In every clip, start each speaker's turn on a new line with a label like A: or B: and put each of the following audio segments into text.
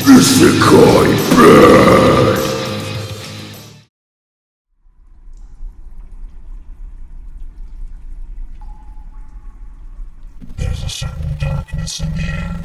A: Isekai Bad.
B: There's a certain darkness in the air.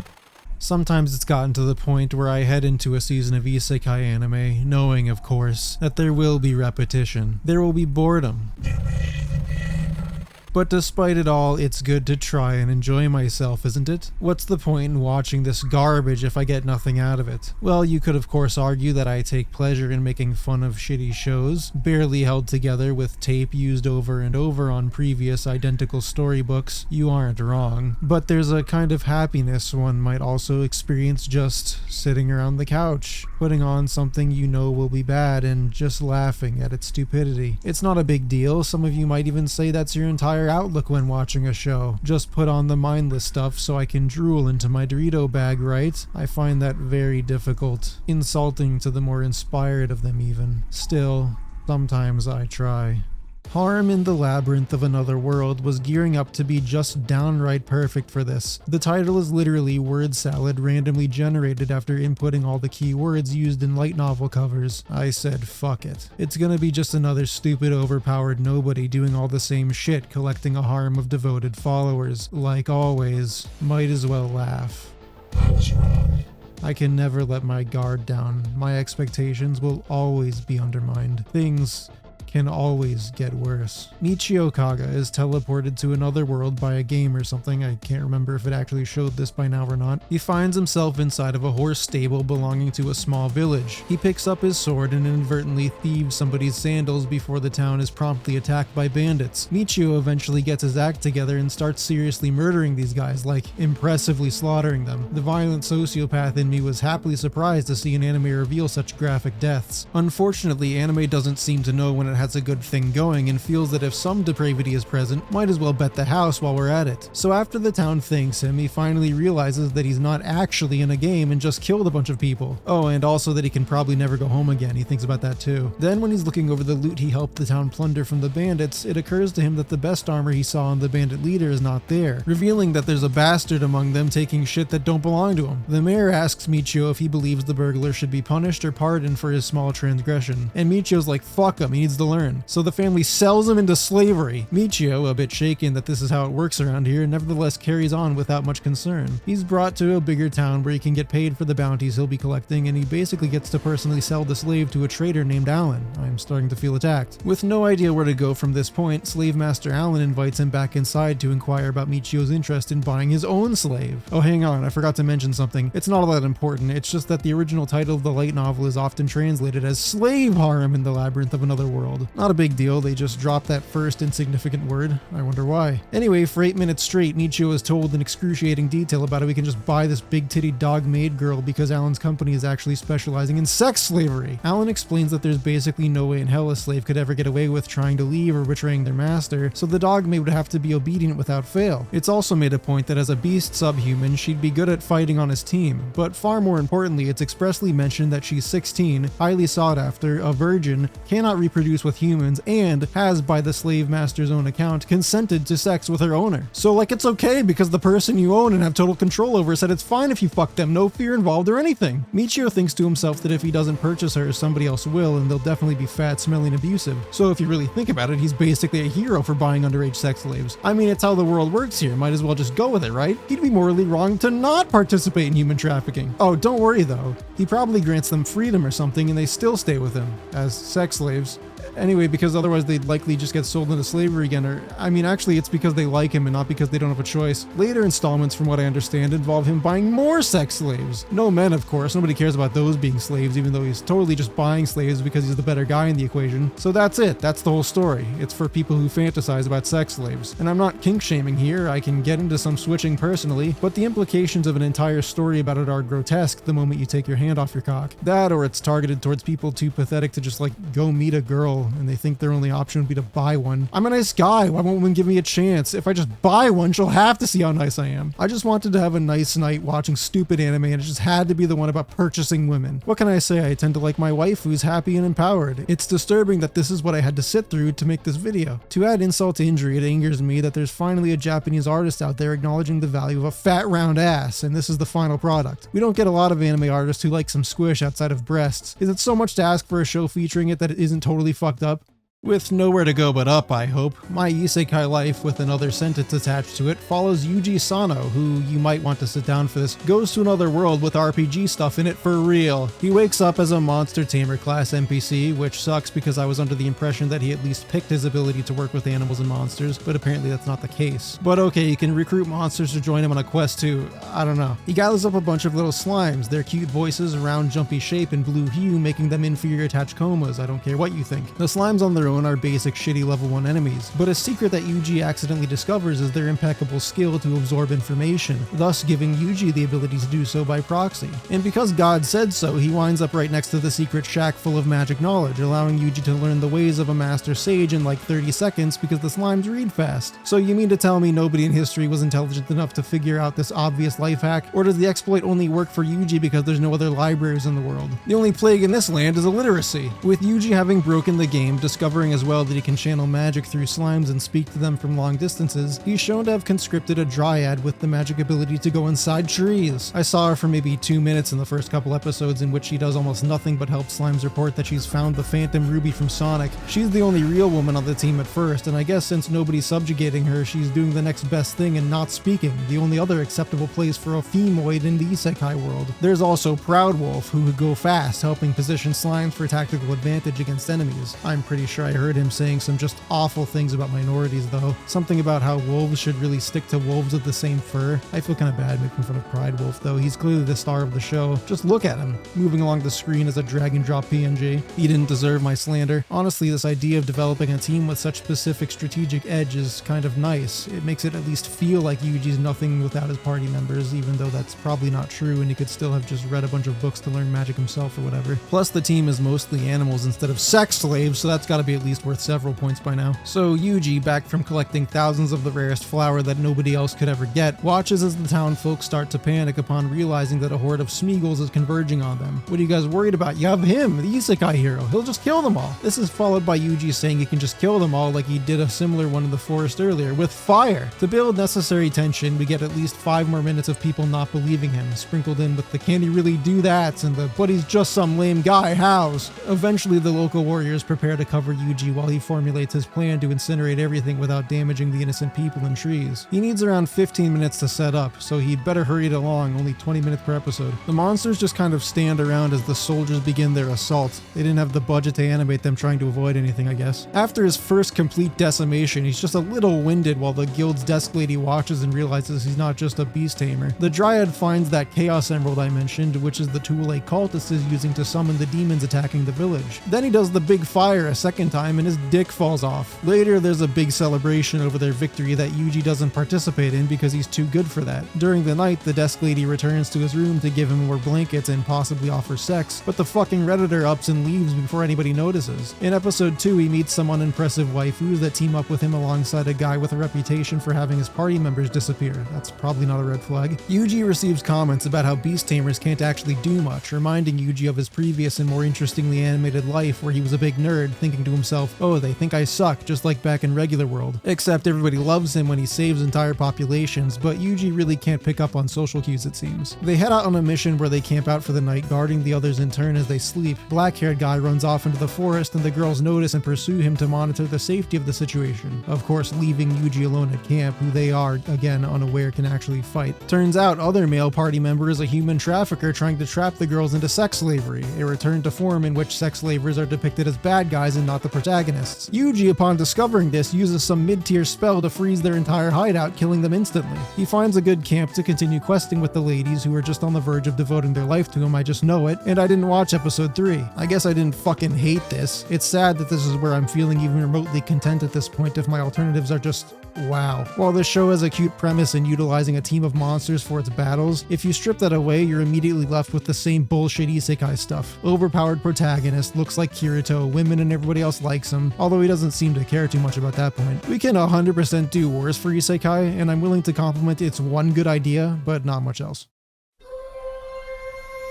C: Sometimes it's gotten to the point where I head into a season of isekai anime, knowing, of course, that there will be repetition. There will be boredom.
B: There may even be anger.
C: But despite it all, it's good to try and enjoy myself, isn't it? What's the point in watching this garbage if I get nothing out of it? Well, you could of course argue that I take pleasure in making fun of shitty shows, barely held together with tape used over and over on previous identical storybooks. You aren't wrong. But there's a kind of happiness one might also experience just sitting around the couch, putting on something you know will be bad and just laughing at its stupidity. It's not a big deal. Some of you might even say that's your entire outlook when watching a show. Just put on the mindless stuff so I can drool into my Dorito bag, right? I find that very difficult. Insulting to the more inspired of them even. Still, sometimes I try. Harem in the Labyrinth of Another World was gearing up to be just downright perfect for this. The title is literally word salad randomly generated after inputting all the key words used in light novel covers. I said fuck it. It's gonna be just another stupid overpowered nobody doing all the same shit collecting a harem of devoted followers. Like always, might as well laugh.
B: I was wrong.
C: I can never let my guard down. My expectations will always be undermined. Things can always get worse. Michio Kaga is teleported to another world by a game or something. I can't remember if it actually showed this by now or not. He finds himself inside of a horse stable belonging to a small village. He picks up his sword and inadvertently thieves somebody's sandals before the town is promptly attacked by bandits. Michio eventually gets his act together and starts seriously murdering these guys, like impressively slaughtering them. The violent sociopath in me was happily surprised to see an anime reveal such graphic deaths. Unfortunately, anime doesn't seem to know when it has a good thing going and feels that if some depravity is present, might as well bet the house while we're at it. So after the town thanks him, he finally realizes that he's not actually in a game and just killed a bunch of people. Oh, and also that he can probably never go home again. He thinks about that too. Then when he's looking over the loot he helped the town plunder from the bandits, it occurs to him that the best armor he saw on the bandit leader is not there, revealing that there's a bastard among them taking shit that don't belong to him. The mayor asks Michio if he believes the burglar should be punished or pardoned for his small transgression, and Michio's like, fuck him, he needs to learn. So the family sells him into slavery. Michio, a bit shaken that this is how it works around here, nevertheless carries on without much concern. He's brought to a bigger town where he can get paid for the bounties he'll be collecting, and he basically gets to personally sell the slave to a trader named Allan. I'm starting to feel attacked. With no idea where to go from this point, slave master Allan invites him back inside to inquire about Michio's interest in buying his own slave. Oh, hang on, I forgot to mention something. It's not all that important, it's just that the original title of the light novel is often translated as Slave Harem in the Labyrinth of Another World. Not a big deal, they just dropped that first insignificant word. I wonder why. Anyway, for 8 minutes straight, Michio is told in excruciating detail about how he can just buy this big-titty dog maid girl because Allan's company is actually specializing in sex slavery. Allan explains that there's basically no way in hell a slave could ever get away with trying to leave or betraying their master, so the dog maid would have to be obedient without fail. It's also made a point that as a beast subhuman, she'd be good at fighting on his team, but far more importantly, it's expressly mentioned that she's 16, highly sought after, a virgin, cannot reproduce with humans, and has, by the slave master's own account, consented to sex with her owner. So like it's okay because the person you own and have total control over said it's fine if you fuck them, no fear involved or anything. Michio thinks to himself that if he doesn't purchase her, somebody else will, and they'll definitely be fat, smelly, and abusive. So if you really think about it, he's basically a hero for buying underage sex slaves. I mean, it's how the world works here, might as well just go with it, right? He'd be morally wrong to not participate in human trafficking. Oh, don't worry though. He probably grants them freedom or something and they still stay with him as sex slaves. Anyway, because otherwise they'd likely just get sold into slavery again, or I mean actually it's because they like him and not because they don't have a choice. Later installments, from what I understand, involve him buying more sex slaves. No men, of course, nobody cares about those being slaves, even though he's totally just buying slaves because he's the better guy in the equation. So that's it, that's the whole story. It's for people who fantasize about sex slaves. And I'm not kink shaming here, I can get into some switching personally, but the implications of an entire story about it are grotesque the moment you take your hand off your cock. That, or it's targeted towards people too pathetic to just like go meet a girl girl and they think their only option would be to buy one. I'm a nice guy. Why won't women give me a chance? If I just buy one, she'll have to see how nice I am. I just wanted to have a nice night watching stupid anime and it just had to be the one about purchasing women. What can I say? I tend to like my wife who's happy and empowered. It's disturbing that this is what I had to sit through to make this video. To add insult to injury, it angers me that there's finally a Japanese artist out there acknowledging the value of a fat round ass, and this is the final product. We don't get a lot of anime artists who like some squish outside of breasts. Is it so much to ask for a show featuring it that it isn't totally fucked up? With nowhere to go but up, I hope, my Isekai Life, with another sentence attached to it, follows Yuji Sano, who you might want to sit down for this, goes to another world with RPG stuff in it for real. He wakes up as a monster tamer class NPC, which sucks because I was under the impression that he at least picked his ability to work with animals and monsters, but apparently that's not the case. But okay, you can recruit monsters to join him on a quest too, I don't know. He gathers up a bunch of little slimes, their cute voices, round jumpy shape, and blue hue, making them inferior Tachikomas. I don't care what you think. The slimes on their own are basic shitty level 1 enemies, but a secret that Yuji accidentally discovers is their impeccable skill to absorb information, thus giving Yuji the ability to do so by proxy. And because God said so, he winds up right next to the secret shack full of magic knowledge, allowing Yuji to learn the ways of a master sage in like 30 seconds because the slimes read fast. So you mean to tell me nobody in history was intelligent enough to figure out this obvious life hack? Or does the exploit only work for Yuji because there's no other libraries in the world? The only plague in this land is illiteracy. With Yuji having broken the game, discovering as well that he can channel magic through slimes and speak to them from long distances, he's shown to have conscripted a dryad with the magic ability to go inside trees. I saw her for maybe 2 minutes in the first couple episodes, in which she does almost nothing but help slimes report that she's found the Phantom Ruby from Sonic. She's the only real woman on the team at first, and I guess since nobody's subjugating her, she's doing the next best thing and not speaking, the only other acceptable place for a femoid in the isekai world. There's also Proud Wolf, who would go fast, helping position slimes for tactical advantage against enemies. I'm pretty sure I heard him saying some just awful things about minorities though. Something about how wolves should really stick to wolves of the same fur. I feel kind of bad making fun of Pride Wolf though. He's clearly the star of the show. Just look at him, moving along the screen as a drag and drop PNG. He didn't deserve my slander. Honestly, this idea of developing a team with such specific strategic edge is kind of nice. It makes it at least feel like Yuji's nothing without his party members, even though that's probably not true and he could still have just read a bunch of books to learn magic himself or whatever. Plus the team is mostly animals instead of sex slaves, so that's gotta be at least worth several points by now. So Yuji, back from collecting thousands of the rarest flower that nobody else could ever get, watches as the town folk start to panic upon realizing that a horde of Smeagol's is converging on them. What are you guys worried about? You have him, the isekai hero. He'll just kill them all. This is followed by Yuji saying he can just kill them all like he did a similar one in the forest earlier, with fire. To build necessary tension, we get at least 5 more minutes of people not believing him, sprinkled in with the "can he really do that?" and the "but he's just some lame guy, hows?" Eventually the local warriors prepare to cover Yuji while he formulates his plan to incinerate everything without damaging the innocent people and trees. He needs around 15 minutes to set up, so he'd better hurry it along, only 20 minutes per episode. The monsters just kind of stand around as the soldiers begin their assault. They didn't have the budget to animate them trying to avoid anything, I guess. After his first complete decimation, he's just a little winded while the guild's desk lady watches and realizes he's not just a beast tamer. The dryad finds that chaos emerald I mentioned, which is the tool a cultist is using to summon the demons attacking the village. Then he does the big fire a second time and his dick falls off. Later, there's a big celebration over their victory that Yuji doesn't participate in because he's too good for that. During the night, the desk lady returns to his room to give him more blankets and possibly offer sex, but the fucking redditor ups and leaves before anybody notices. In episode 2, he meets some unimpressive waifus that team up with him alongside a guy with a reputation for having his party members disappear. That's probably not a red flag. Yuji receives comments about how beast tamers can't actually do much, reminding Yuji of his previous and more interestingly animated life where he was a big nerd, thinking to himself, oh, they think I suck, just like back in regular world. Except everybody loves him when he saves entire populations, but Yuji really can't pick up on social cues, it seems. They head out on a mission where they camp out for the night, guarding the others in turn as they sleep. Black-haired guy runs off into the forest and the girls notice and pursue him to monitor the safety of the situation. Of course, leaving Yuji alone at camp, who they are, again, unaware can actually fight. Turns out other male party member is a human trafficker trying to trap the girls into sex slavery, a return to form in which sex slavers are depicted as bad guys and not the protagonists. Yuji, upon discovering this, uses some mid-tier spell to freeze their entire hideout, killing them instantly. He finds a good camp to continue questing with the ladies who are just on the verge of devoting their life to him, I just know it, and I didn't watch episode 3. I guess I didn't fucking hate this. It's sad that this is where I'm feeling even remotely content at this point if my alternatives are just Wow. While this show has a cute premise in utilizing a team of monsters for its battles, if you strip that away, you're immediately left with the same bullshit isekai stuff. Overpowered protagonist, looks like Kirito, women and everybody else likes him, although he doesn't seem to care too much about that point. We can 100% do worse for isekai, and I'm willing to compliment its one good idea, but not much else.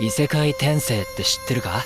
A: 異世界転生って知ってるか?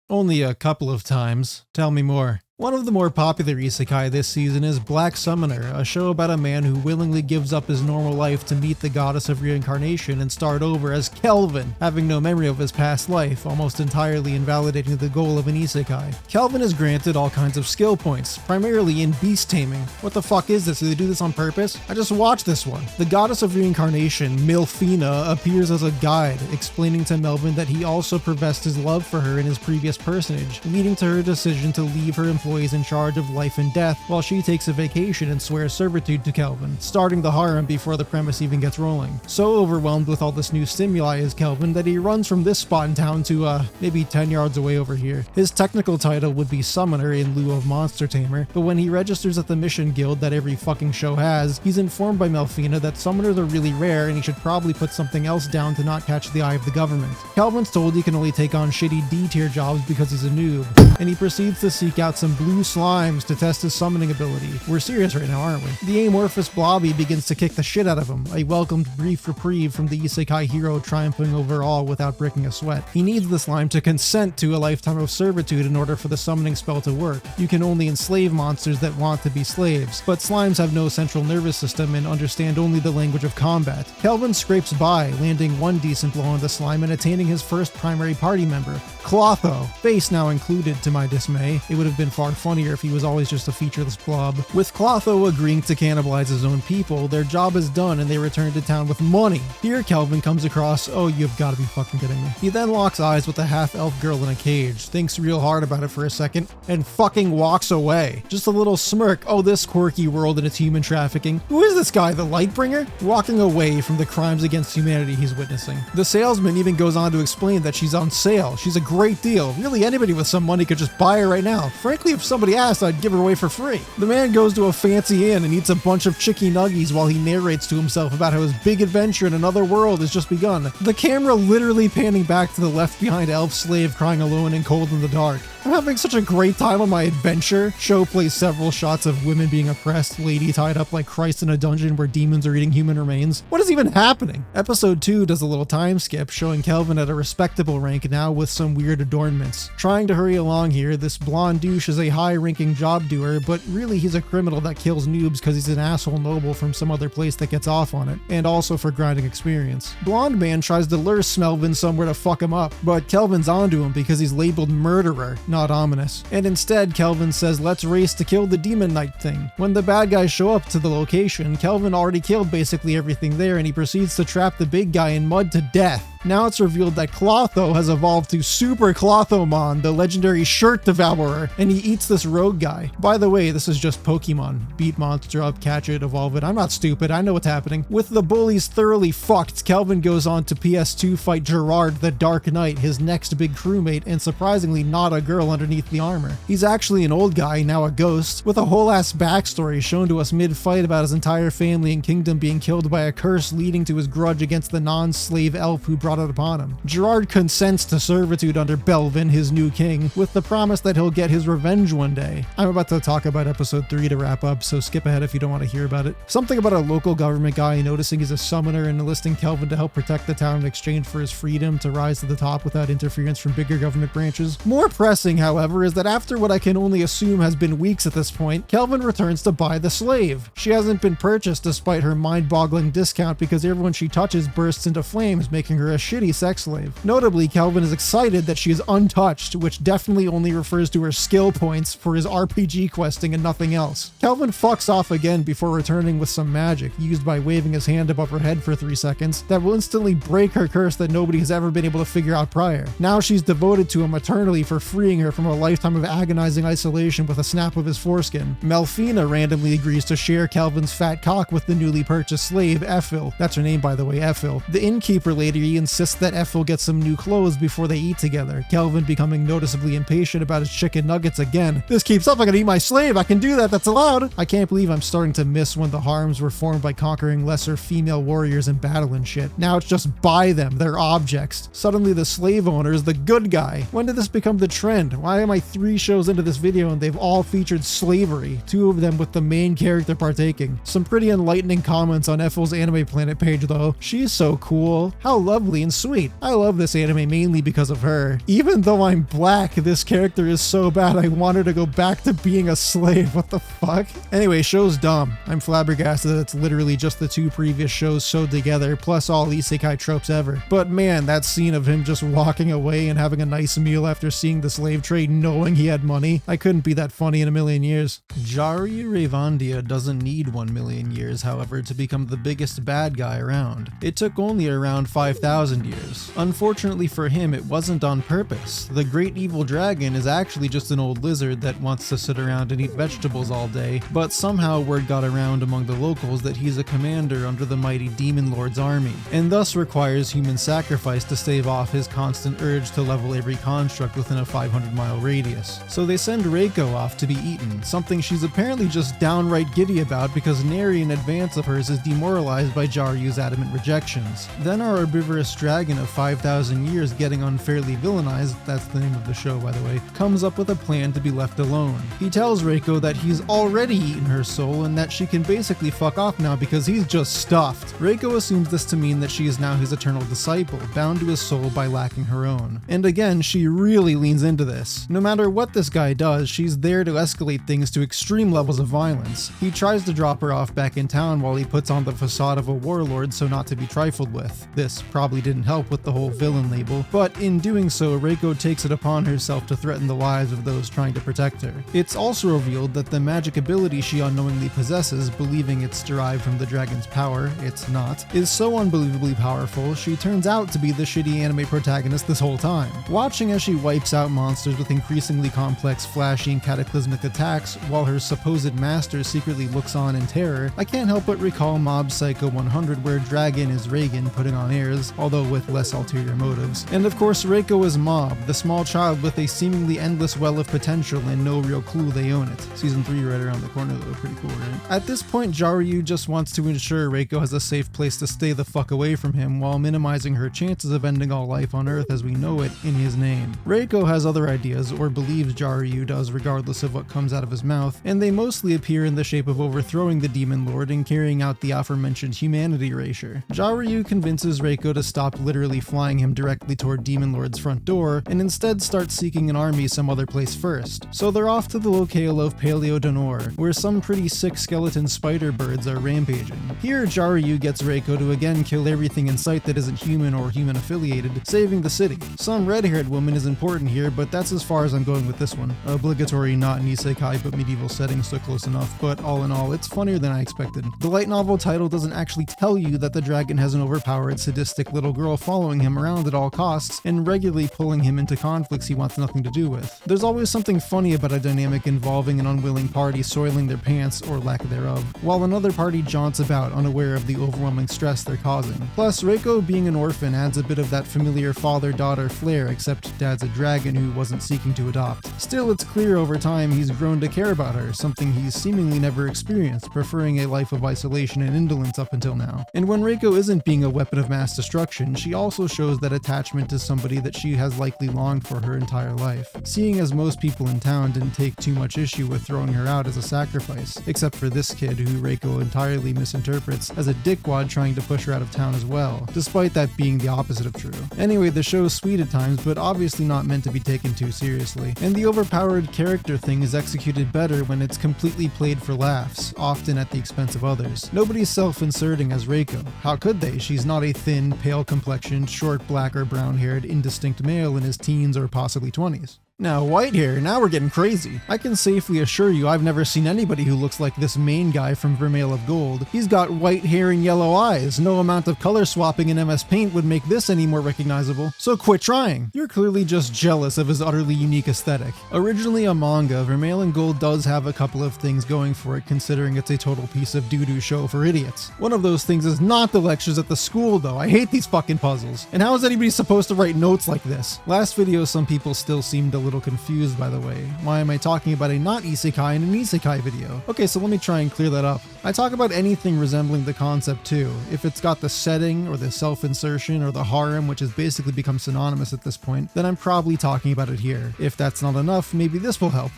C: Only a couple of times. Tell me more. One of the more popular isekai this season is Black Summoner, a show about a man who willingly gives up his normal life to meet the goddess of reincarnation and start over as Kelvin, having no memory of his past life, almost entirely invalidating the goal of an isekai. Kelvin is granted all kinds of skill points, primarily in beast taming. What the fuck is this? Do they do this on purpose? I just watched this one. The goddess of reincarnation, Milfina, appears as a guide, explaining to Melvin that he also professed his love for her in his previous personage, leading to her decision to leave her employees in charge of life and death while she takes a vacation and swears servitude to Kelvin, starting the harem before the premise even gets rolling. So overwhelmed with all this new stimuli is Kelvin that he runs from this spot in town to maybe 10 yards away over here. His technical title would be Summoner in lieu of Monster Tamer, but when he registers at the mission guild that every fucking show has, he's informed by Melfina that summoners are really rare and he should probably put something else down to not catch the eye of the government. Kelvin's told he can only take on shitty D-tier jobs because he's a noob, and he proceeds to seek out some blue slimes to test his summoning ability. We're serious right now, aren't we? The amorphous blobby begins to kick the shit out of him, a welcomed brief reprieve from the isekai hero triumphing over all without breaking a sweat. He needs the slime to consent to a lifetime of servitude in order for the summoning spell to work. You can only enslave monsters that want to be slaves, but slimes have no central nervous system and understand only the language of combat. Kelvin scrapes by, landing one decent blow on the slime and attaining his first primary party member, Clotho. Face now included, to my dismay. It would have been far funnier if he was always just a featureless blob. With Clotho agreeing to cannibalize his own people, their job is done and they return to town with money. Here Kelvin comes across, oh, you've got to be fucking kidding me. He then locks eyes with a half-elf girl in a cage, thinks real hard about it for a second, and fucking walks away. Just a little smirk, oh, this quirky world and its human trafficking. Who is this guy, the Lightbringer? Walking away from the crimes against humanity he's witnessing. The salesman even goes on to explain that she's on sale. She's a great deal. Really, anybody with some money could just buy her right now. Frankly, if somebody asked, I'd give her away for free. The man goes to a fancy inn and eats a bunch of chicky nuggies while he narrates to himself about how his big adventure in another world has just begun. The camera literally panning back to the left behind elf slave crying alone and cold in the dark. I'm having such a great time on my adventure. Show plays several shots of women being oppressed, lady tied up like Christ in a dungeon where demons are eating human remains. What is even happening? Episode 2 does a little time skip, showing Kelvin at a respectable rank now with some weird adornments. Trying to hurry along here, this blonde douche is a high-ranking job doer, but really he's a criminal that kills noobs because he's an asshole noble from some other place that gets off on it, and also for grinding experience. Blonde man tries to lure Smelvin somewhere to fuck him up, but Kelvin's onto him because he's labeled murderer, not ominous. And instead, Kelvin says, let's race to kill the demon knight thing. When the bad guys show up to the location, Kelvin already killed basically everything there, and he proceeds to trap the big guy in mud to death. Now it's revealed that Clotho has evolved to Super Clothomon, the legendary shirt devourer, and he eats this rogue guy. By the way, this is just Pokemon. Beat monster up, catch it, evolve it. I'm not stupid, I know what's happening. With the bullies thoroughly fucked, Kelvin goes on to PS2 fight Gerard the Dark Knight, his next big crewmate, and surprisingly not a girl underneath the armor. He's actually an old guy, now a ghost, with a whole ass backstory shown to us mid-fight about his entire family and kingdom being killed by a curse leading to his grudge against the non-slave elf who brought it upon him. Gerard consents to servitude under Belvin, his new king, with the promise that he'll get his revenge one day. I'm about to talk about episode 3 to wrap up, so skip ahead if you don't want to hear about it. Something about a local government guy noticing he's a summoner and enlisting Kelvin to help protect the town in exchange for his freedom to rise to the top without interference from bigger government branches. More pressing, however, is that after what I can only assume has been weeks at this point, Kelvin returns to buy the slave. She hasn't been purchased despite her mind-boggling discount because everyone she touches bursts into flames, making her a shitty sex slave. Notably, Kelvin is excited that she is untouched, which definitely only refers to her skill points for his RPG questing and nothing else. Kelvin fucks off again before returning with some magic, used by waving his hand above her head for 3 seconds, that will instantly break her curse that nobody has ever been able to figure out prior. Now she's devoted to him eternally for freeing her from a lifetime of agonizing isolation with a snap of his foreskin. Melfina randomly agrees to share Kelvin's fat cock with the newly purchased slave, Ethel. That's her name, by the way, Ethel. The innkeeper lady insists that Ethel gets some new clothes before they eat together, Kelvin becoming noticeably impatient about his chicken nuggets again. This keeps up, I gotta eat my slave, I can do that, that's allowed! I can't believe I'm starting to miss when the harems were formed by conquering lesser female warriors in battle and shit. Now it's just buy them, they're objects. Suddenly the slave owner is the good guy. When did this become the trend? Why am I 3 shows into this video and they've all featured slavery, 2 of them with the main character partaking? Some pretty enlightening comments on Ethel's Anime Planet page though. She's so cool. How lovely and sweet. I love this anime mainly because of her. Even though I'm black, this character is so bad I want her to go back to being a slave. What the fuck? Anyway, show's dumb. I'm flabbergasted that it's literally just the 2 previous shows sewed together, plus all isekai tropes ever. But man, that scene of him just walking away and having a nice meal after seeing the slave trade knowing he had money, I couldn't be that funny in a million years. Jaryu Revandia doesn't need 1 million years, however, to become the biggest bad guy around. It took only around 5,000 years. Unfortunately for him, it wasn't on purpose. The great evil dragon is actually just an old lizard that wants to sit around and eat vegetables all day, but somehow word got around among the locals that he's a commander under the mighty Demon Lord's army, and thus requires human sacrifice to stave off his constant urge to level every construct within a 500-mile radius. So they send Reiko off to be eaten, something she's apparently just downright giddy about because nary an advance of hers is demoralized by Jaryu's adamant rejections. Then our herbivorous dragon of 5,000 years getting unfairly villainized, that's the name of the show by the way, comes up with a plan to be left alone. He tells Reiko that he's already eaten her soul and that she can basically fuck off now because he's just stuffed. Reiko assumes this to mean that she is now his eternal disciple, bound to his soul by lacking her own. And again, she really leans into this. No matter what this guy does, she's there to escalate things to extreme levels of violence. He tries to drop her off back in town while he puts on the facade of a warlord so not to be trifled with. This probably didn't help with the whole villain label, but in doing so, Reiko takes it upon herself to threaten the lives of those trying to protect her. It's also revealed that the magic ability she unknowingly possesses, believing it's derived from the dragon's power, it's not, is so unbelievably powerful, she turns out to be the shitty anime protagonist this whole time. Watching as she wipes out monsters with increasingly complex, flashy, and cataclysmic attacks, while her supposed master secretly looks on in terror, I can't help but recall Mob Psycho 100 where Dragon is Reagan putting on airs, although with less ulterior motives. And of course Reiko is Mob, the small child with a seemingly endless well of potential and no real clue they own it. Season 3 right around the corner though, pretty cool, right? At this point, Jaryu just wants to ensure Reiko has a safe place to stay the fuck away from him while minimizing her chances of ending all life on Earth as we know it in his name. Reiko has other ideas, or believes Jaryu does regardless of what comes out of his mouth, and they mostly appear in the shape of overthrowing the Demon Lord and carrying out the aforementioned humanity erasure. Jaryu convinces Reiko to stop literally flying him directly toward Demon Lord's front door, and instead start seeking an army some other place first. So they're off to the locale of Paleo Donor, where some pretty sick skeleton spider birds are rampaging. Here, Jaryu gets Reiko to again kill everything in sight that isn't human or human affiliated, saving the city. Some red-haired woman is important here, but that's as far as I'm going with this one. Obligatory not an isekai but medieval setting, so close enough, but all in all, it's funnier than I expected. The light novel title doesn't actually tell you that the dragon has an overpowered, sadistic little girl following him around at all costs and regularly pulling him into conflicts he wants nothing to do with. There's always something funny about a dynamic involving an unwilling party soiling their pants, or lack thereof, while another party jaunts about unaware of the overwhelming stress they're causing. Plus, Reiko being an orphan adds a bit of that familiar father-daughter flair, except dad's a dragon who wasn't seeking to adopt. Still, it's clear over time he's grown to care about her, something he's seemingly never experienced, preferring a life of isolation and indolence up until now. And when Reiko isn't being a weapon of mass destruction, she also shows that attachment to somebody that she has likely longed for her entire life, seeing as most people in town didn't take too much issue with throwing her out as a sacrifice, except for this kid who Reiko entirely misinterprets as a dickwad trying to push her out of town as well, despite that being the opposite of true. Anyway, the show's sweet at times, but obviously not meant to be taken too seriously, and the overpowered character thing is executed better when it's completely played for laughs, often at the expense of others. Nobody's self-inserting as Reiko. How could they? She's not a thin, pale-complexioned, short black or brown-haired, indistinct male in his teens or possibly 20s. Now, white hair, now we're getting crazy. I can safely assure you I've never seen anybody who looks like this main guy from Vermeil of Gold. He's got white hair and yellow eyes. No amount of color swapping in MS Paint would make this any more recognizable. So quit trying. You're clearly just jealous of his utterly unique aesthetic. Originally a manga, Vermeil and Gold does have a couple of things going for it, considering it's a total piece of doo-doo show for idiots. One of those things is not the lectures at the school though. I hate these fucking puzzles. And how is anybody supposed to write notes like this? Last video, some people still seemed a little confused, by the way. Why am I talking about a not isekai in an isekai video? Okay, so let me try and clear that up. I talk about anything resembling the concept too. If it's got the setting or the self-insertion or the harem, which has basically become synonymous at this point, then I'm probably talking about it here. If that's not enough, maybe this will help.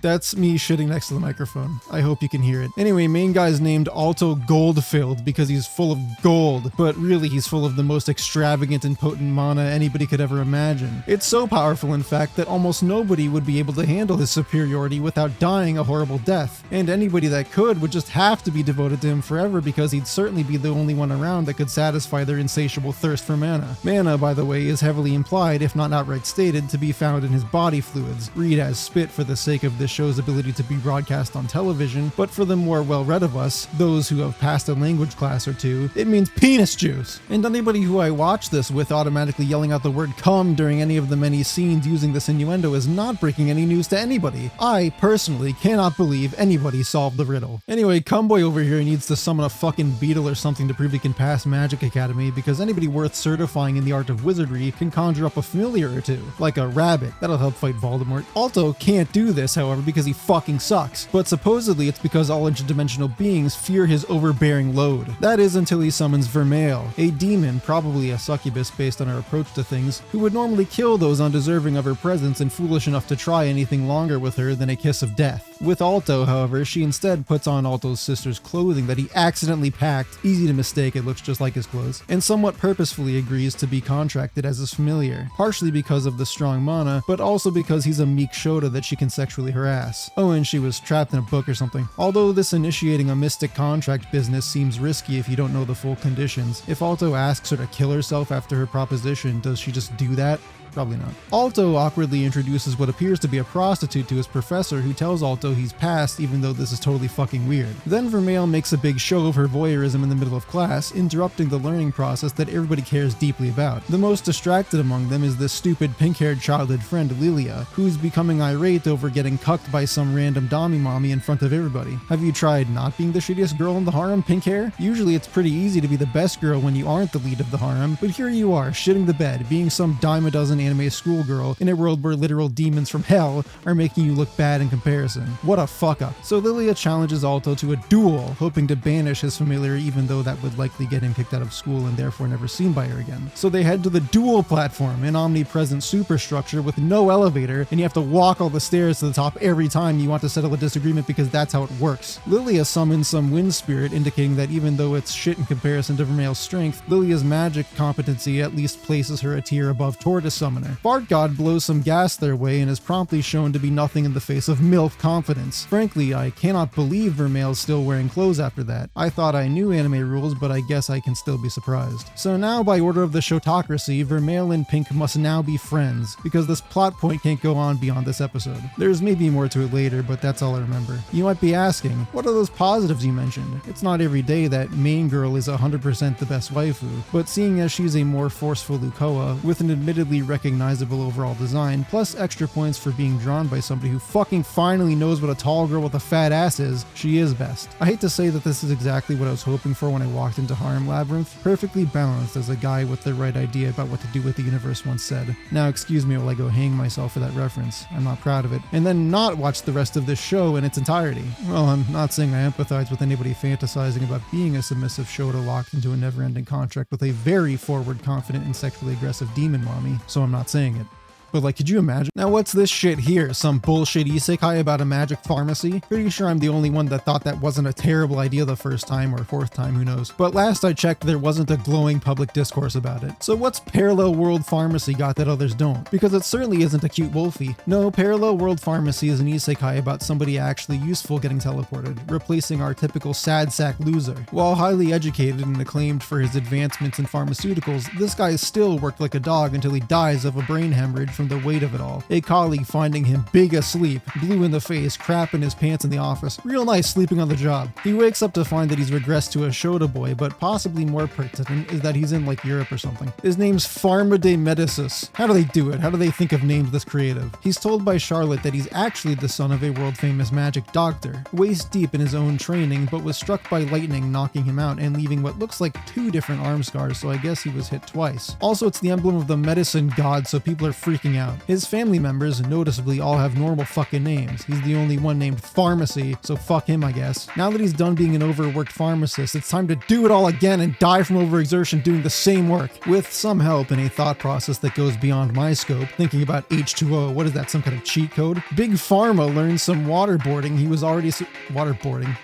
C: That's me shitting next to the microphone. I hope you can hear it. Anyway, main guy's named Alto Goldfilled because he's full of gold, but really he's full of the most extravagant and potent mana anybody could ever imagine. It's so powerful, in fact, that almost nobody would be able to handle his superiority without dying a horrible death. And anybody that could would just have to be devoted to him forever because he'd certainly be the only one around that could satisfy their insatiable thirst for mana. Mana, by the way, is heavily implied, if not outright stated, to be found in his body fluids. Read as spit for the sake of this show's ability to be broadcast on television, but for the more well-read of us, those who have passed a language class or two, it means penis juice. And anybody who I watch this with automatically yelling out the word cum during any of the many scenes using this innuendo is not breaking any news to anybody. I, personally, cannot believe anybody solved the riddle. Anyway, Cumboy over here needs to summon a fucking beetle or something to prove he can pass Magic Academy, because anybody worth certifying in the art of wizardry can conjure up a familiar or two, like a rabbit. That'll help fight Voldemort. Alto can't do this, however, because he fucking sucks. But supposedly it's because all interdimensional beings fear his overbearing load. That is until he summons Vermeil, a demon, probably a succubus based on her approach to things, who would normally kill those undeserving of her presence and foolish enough to try anything longer with her than a kiss of death. With Alto, however, she instead puts on Alto's sister's clothing that he accidentally packed, easy to mistake, it looks just like his clothes, and somewhat purposefully agrees to be contracted as his familiar, partially because of the strong mana, but also because he's a meek Shota that she can sexually harass. Oh, and she was trapped in a book or something. Although this initiating a mystic contract business seems risky if you don't know the full conditions, if Alto asks her to kill herself after her proposition, does she just do that? Probably not. Alto awkwardly introduces what appears to be a prostitute to his professor, who tells Alto he's passed even though this is totally fucking weird. Then Vermeil makes a big show of her voyeurism in the middle of class, interrupting the learning process that everybody cares deeply about. The most distracted among them is this stupid pink-haired childhood friend Lilia, who's becoming irate over getting cucked by some random dommy mommy in front of everybody. Have you tried not being the shittiest girl in the harem, pink hair? Usually it's pretty easy to be the best girl when you aren't the lead of the harem, but here you are, shitting the bed, being some dime a dozen anime schoolgirl in a world where literal demons from hell are making you look bad in comparison. What a fuck up. So Lilia challenges Alto to a duel, hoping to banish his familiar, even though that would likely get him kicked out of school and therefore never seen by her again. So they head to the duel platform, an omnipresent superstructure with no elevator, and you have to walk all the stairs to the top every time you want to settle a disagreement because that's how it works. Lilia summons some wind spirit, indicating that even though it's shit in comparison to Vermeil's strength, Lilia's magic competency at least places her a tier above Tortoise Summoner. Fart God blows some gas their way and is promptly shown to be nothing in the face of MILF confidence. Frankly, I cannot believe Vermeil's still wearing clothes after that. I thought I knew anime rules, but I guess I can still be surprised. So now, by order of the Shotocracy, Vermeil and Pink must now be friends, because this plot point can't go on beyond this episode. There's maybe more to it later, but that's all I remember. You might be asking, what are those positives you mentioned? It's not every day that main girl is 100% the best waifu, but seeing as she's a more forceful Lukoa, with an admittedly recognizable overall design, plus extra points for being drawn by somebody who fucking finally knows what a tall girl with a fat ass is, she is best. I hate to say that this is exactly what I was hoping for when I walked into Harem Labyrinth, perfectly balanced as a guy with the right idea about what to do with the universe once said. Now excuse me while I go hang myself for that reference, I'm not proud of it, and then not watch the rest of this show in its entirety. Well, I'm not saying I empathize with anybody fantasizing about being a submissive Shota locked into a never-ending contract with a very forward, confident, and sexually aggressive demon mommy, so I'm not saying it. but like, could you imagine? Now what's this shit here? Some bullshit isekai about a magic pharmacy? Pretty sure I'm the only one that thought that wasn't a terrible idea the first time or fourth time, who knows. But last I checked, there wasn't a glowing public discourse about it. So what's Parallel World Pharmacy got that others don't? Because it certainly isn't a cute wolfie. No, Parallel World Pharmacy is an isekai about somebody actually useful getting teleported, replacing our typical sad sack loser. While highly educated and acclaimed for his advancements in pharmaceuticals, this guy still worked like a dog until he dies of a brain hemorrhage from the weight of it all. A colleague finding him big asleep, blue in the face, crap in his pants in the office. Real nice sleeping on the job. He wakes up to find that he's regressed to a Shota boy, but possibly more pertinent is that he's in like Europe or something. His name's Pharma de Medicis. How do they do it? How do they think of names this creative? He's told by Charlotte that he's actually the son of a world-famous magic doctor, waist deep in his own training, but was struck by lightning knocking him out and leaving what looks like 2 different arm scars, so I guess he was hit twice. Also, it's the emblem of the medicine god, so people are freaking out. His family members, noticeably, all have normal fucking names. He's the only one named Pharmacy, so fuck him, I guess. Now that he's done being an overworked pharmacist, it's time to do it all again and die from overexertion doing the same work. With some help in a thought process that goes beyond my scope, thinking about H2O, what is that, some kind of cheat code? Big Pharma learned some waterboarding he was already waterboarding.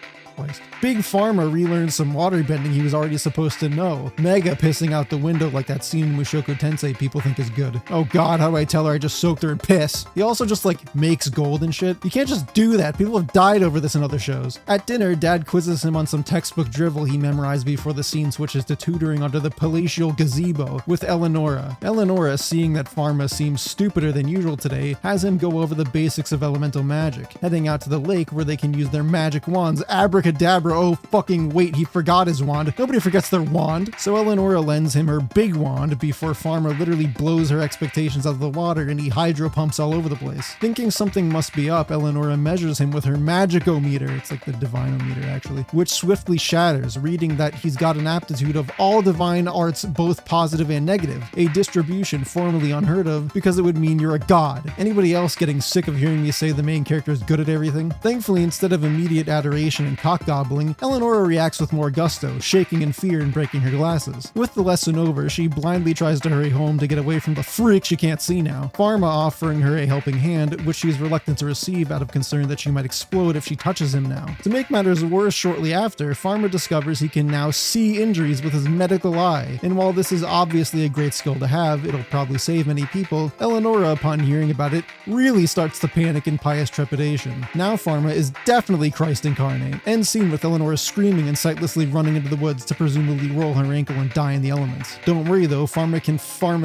C: Big Pharma relearned some waterbending he was already supposed to know. Mega pissing out the window like that scene in Mushoku Tensei people think is good. Oh god, how do I tell her I just soaked her in piss? He also just like makes gold and shit. You can't just do that. People have died over this in other shows. At dinner, Dad quizzes him on some textbook drivel he memorized before the scene switches to tutoring under the palatial gazebo with Eleonora. Eleonora, seeing that Pharma seems stupider than usual today, has him go over the basics of elemental magic, heading out to the lake where they can use their magic wands. Abracadabra, oh fucking wait, he forgot his wand. Nobody forgets their wand. So Eleonora lends him her big wand before Pharma literally blows her expectations out of the water and he hydro pumps all over the place. Thinking something must be up, Eleonora measures him with her magicometer, it's like the divinometer actually, which swiftly shatters, reading that he's got an aptitude of all divine arts, both positive and negative, a distribution formerly unheard of because it would mean you're a god. Anybody else getting sick of hearing me say the main character is good at everything? Thankfully, instead of immediate adoration and cock-gobbling, Eleonora reacts with more gusto, shaking in fear and breaking her glasses. With the lesson over, she blindly tries to hurry home to get away from the freak she can't see now, Pharma offering her a helping hand, which she's reluctant to receive out of concern that she might explode if she touches him now. To make matters worse, shortly after, Pharma discovers he can now see injuries with his medical eye, and while this is obviously a great skill to have, it'll probably save many people, Eleonora, upon hearing about it, really starts to panic in pious trepidation. Now Pharma is definitely Christ incarnate. End scene with Eleonora screaming and sightlessly running into the woods to presumably roll her ankle and die in the elements. Don't worry though, Pharma can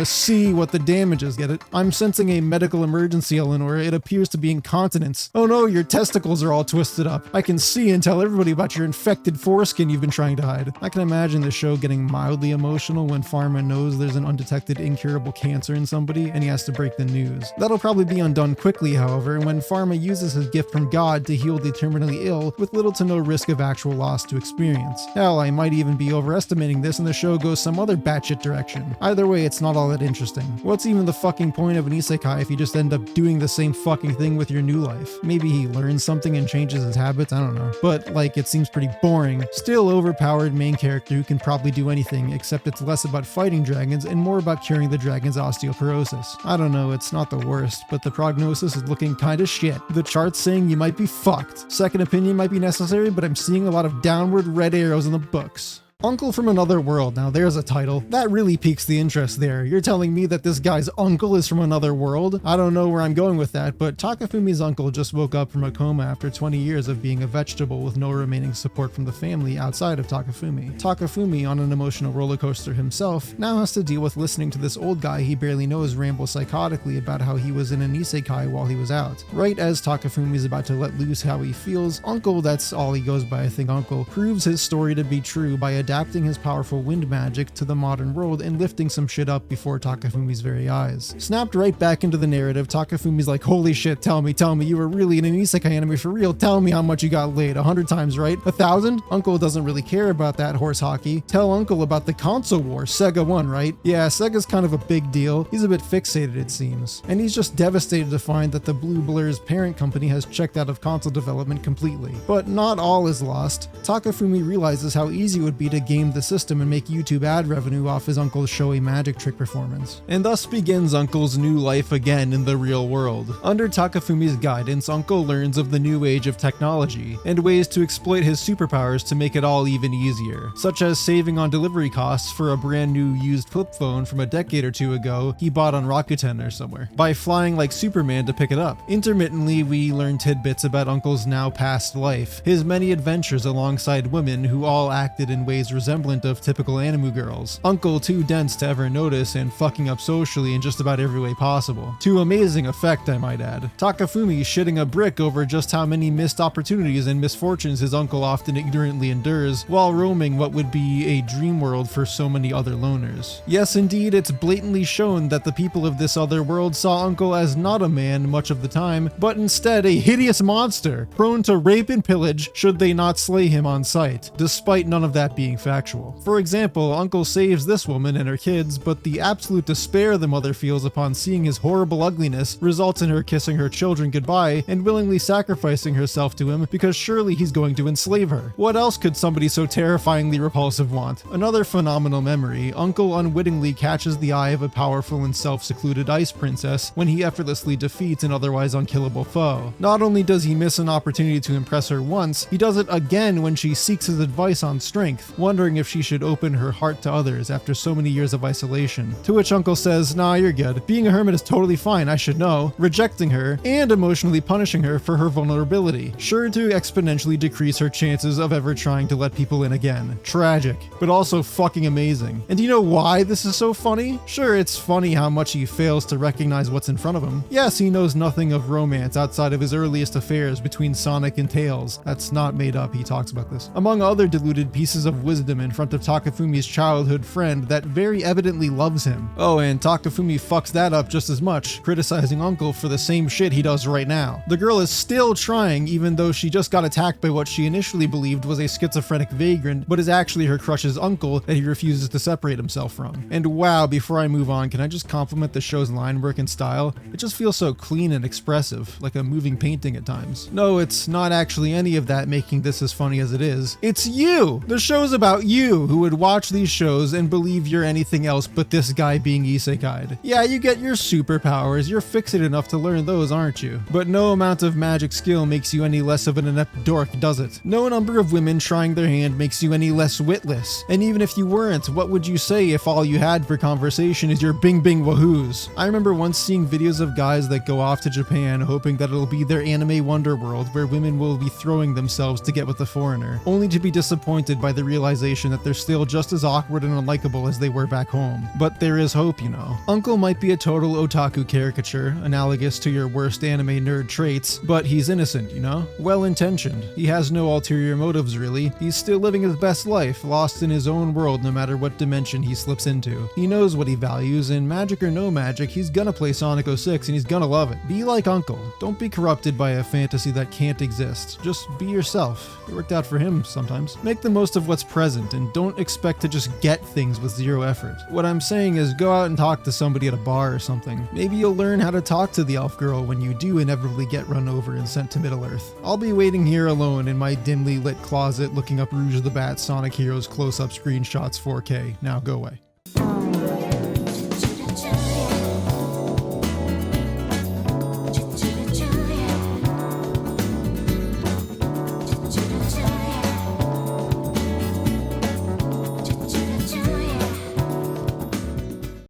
C: see what the damage is, get it? I'm sensing a medical emergency, Eleonora. It appears to be incontinence. Oh no, your testicles are all twisted up. I can see and tell everybody about your infected foreskin you've been trying to hide. I can imagine the show getting mildly emotional when Pharma knows there's an undetected incurable cancer in somebody and he has to break the news. That'll probably be undone quickly, however, when Pharma uses his gift from God to heal the terminally ill with little to no risk of actual loss to experience. Hell, I might even be overestimating this and the show goes some other batshit direction. Either way, it's not all that interesting. What's even the fucking point of an isekai if you just end up doing the same fucking thing with your new life? Maybe he learns something and changes his habits, I don't know. But like, it seems pretty boring. Still overpowered main character who can probably do anything, except it's less about fighting dragons and more about curing the dragon's osteoporosis. I don't know, it's not the worst, but the prognosis is looking kinda shit. The chart's saying you might be fucked. Second opinion might be necessary, but I'm seeing a lot of downward red arrows in the books. Uncle from Another World. Now there's a title. That really piques the interest there. You're telling me that this guy's uncle is from another world? I don't know where I'm going with that, but Takafumi's uncle just woke up from a coma after 20 years of being a vegetable with no remaining support from the family outside of Takafumi. Takafumi, on an emotional roller coaster himself, now has to deal with listening to this old guy he barely knows ramble psychotically about how he was in an isekai while he was out. Right as Takafumi's about to let loose how he feels, Uncle, that's all he goes by, I think Uncle, proves his story to be true by adapting his powerful wind magic to the modern world and lifting some shit up before Takafumi's very eyes. Snapped right back into the narrative, Takafumi's like, holy shit, tell me, you were really in an isekai anime for real, tell me how much you got laid, 100 times, right? 1,000? Uncle doesn't really care about that horse hockey. Tell Uncle about the console war, Sega won, right? Yeah, Sega's kind of a big deal. He's a bit fixated, it seems. And he's just devastated to find that the Blue Blur's parent company has checked out of console development completely. But not all is lost. Takafumi realizes how easy it would be to to game the system and make YouTube ad revenue off his uncle's showy magic trick performance. And thus begins Uncle's new life again in the real world. Under Takafumi's guidance, Uncle learns of the new age of technology and ways to exploit his superpowers to make it all even easier, such as saving on delivery costs for a brand new used flip phone from a decade or two ago he bought on Rakuten or somewhere, by flying like Superman to pick it up. Intermittently, we learn tidbits about Uncle's now past life, his many adventures alongside women who all acted in ways resemblant of typical anime girls. Uncle too dense to ever notice and fucking up socially in just about every way possible. To amazing effect, I might add. Takafumi shitting a brick over just how many missed opportunities and misfortunes his uncle often ignorantly endures while roaming what would be a dream world for so many other loners. Yes, indeed, it's blatantly shown that the people of this other world saw Uncle as not a man much of the time, but instead a hideous monster, prone to rape and pillage should they not slay him on sight, despite none of that being factual. For example, Uncle saves this woman and her kids, but the absolute despair the mother feels upon seeing his horrible ugliness results in her kissing her children goodbye and willingly sacrificing herself to him because surely he's going to enslave her. What else could somebody so terrifyingly repulsive want? Another phenomenal memory, Uncle unwittingly catches the eye of a powerful and self-secluded ice princess when he effortlessly defeats an otherwise unkillable foe. Not only does he miss an opportunity to impress her once, he does it again when she seeks his advice on strength, wondering if she should open her heart to others after so many years of isolation. To which Uncle says, "Nah, you're good. Being a hermit is totally fine, I should know," rejecting her and emotionally punishing her for her vulnerability, sure to exponentially decrease her chances of ever trying to let people in again. Tragic, but also fucking amazing. And do you know why this is so funny? Sure, it's funny how much he fails to recognize what's in front of him. Yes, he knows nothing of romance outside of his earliest affairs between Sonic and Tails. That's not made up, he talks about this. Among other deluded pieces of wisdom in front of Takafumi's childhood friend that very evidently loves him. Oh, and Takafumi fucks that up just as much, criticizing Uncle for the same shit he does right now. The girl is still trying even though she just got attacked by what she initially believed was a schizophrenic vagrant, but is actually her crush's uncle that he refuses to separate himself from. And wow, before I move on, can I just compliment the show's line work and style? It just feels so clean and expressive, like a moving painting at times. No, it's not actually any of that making this as funny as it is. It's you! The show's about you, who would watch these shows and believe you're anything else but this guy being isekai'd. Yeah, you get your superpowers, you're fixated enough to learn those, aren't you? But no amount of magic skill makes you any less of an inept dork, does it? No number of women trying their hand makes you any less witless. And even if you weren't, what would you say if all you had for conversation is your bing bing wahoos? I remember once seeing videos of guys that go off to Japan hoping that it'll be their anime wonder world where women will be throwing themselves to get with the foreigner, only to be disappointed by the realization that they're still just as awkward and unlikable as they were back home. But there is hope, you know. Uncle might be a total otaku caricature, analogous to your worst anime nerd traits, but he's innocent, you know? Well-intentioned. He has no ulterior motives, really. He's still living his best life, lost in his own world no matter what dimension he slips into. He knows what he values, and magic or no magic, he's gonna play Sonic 06 and he's gonna love it. Be like Uncle. Don't be corrupted by a fantasy that can't exist. Just be yourself. It worked out for him sometimes. Make the most of what's present and don't expect to just get things with zero effort. What I'm saying is go out and talk to somebody at a bar or something. Maybe you'll learn how to talk to the elf girl when you do inevitably get run over and sent to Middle-earth. I'll be waiting here alone in my dimly lit closet looking up Rouge the Bat Sonic Heroes close-up screenshots 4K. Now go away.